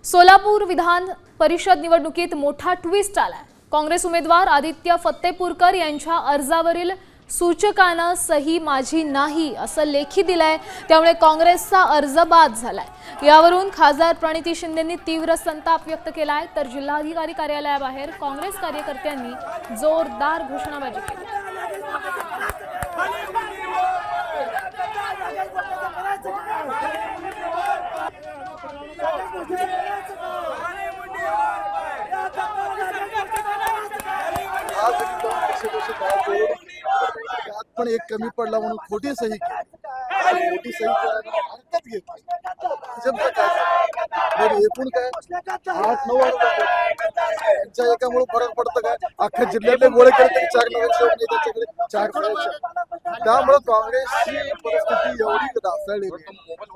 सोलापूर विधान परिषद निवडणुकीत मोठा ट्विस्ट आलाय। काँग्रेस उमेदवार आदित्य फत्तेपूरकर यांच्या अर्जावरील सूचकानं सही माझी नाही असं लेखी दिलंय, त्यामुळे काँग्रेसचा अर्ज बाद झालाय। यावरून खासदार प्रणिती शिंदेंनी तीव्र संताप व्यक्त केलाय, तर जिल्हाधिकारी कार्यालयाबाहेर काँग्रेस कार्यकर्त्यांनी जोरदार घोषणाबाजी केली। पण एक कमी पडला म्हणून खोटी सही केली, खोटी सही करायला हरकत घेतली। भाजपचं काय एकूण काय 8-9 त्यांच्या एकामुळे फरक पडतं काय? अख्ख्या जिल्ह्यातले गोळे केले तरी 4 नगरसेवक त्याच्याकडे 4 करायचे। त्यामुळे काँग्रेसची परिस्थिती एवढी ढासळली,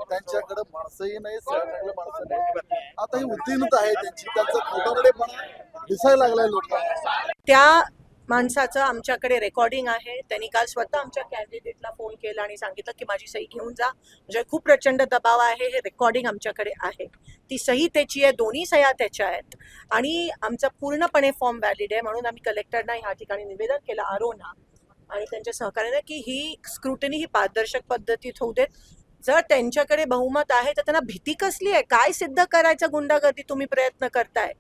त्यांच्याकडे माणसंही नाही, सगळ्यांकडे माणसं नाही। आता ही उद्दिनता आहे त्यांची, त्यांचा खोटारडेपणा दिसायला लागलाय लोकांना। त्या माणसाचं आमच्याकडे रेकॉर्डिंग आहे। त्यांनी काल स्वतः आमच्या कॅन्डिडेटला फोन केला आणि सांगितलं की माझी सही घेऊन जा, म्हणजे खूप प्रचंड दबाव आहे। हे रेकॉर्डिंग आमच्याकडे आहे, ती सही त्याची आहे, दोन्ही सह्या त्याच्या आहेत आणि आमचा पूर्णपणे फॉर्म व्हॅलिड आहे। म्हणून आम्ही कलेक्टरना ह्या ठिकाणी निवेदन केलं, आरोना आणि त्यांच्या सहकार्याने, की ही स्क्रुटनी ही पारदर्शक पद्धतीत होऊ देत। जर त्यांच्याकडे बहुमत आहे तर त्यांना भीती कसली आहे? काय सिद्ध करायचं गुंडागर्दी तुम्ही प्रयत्न करताय?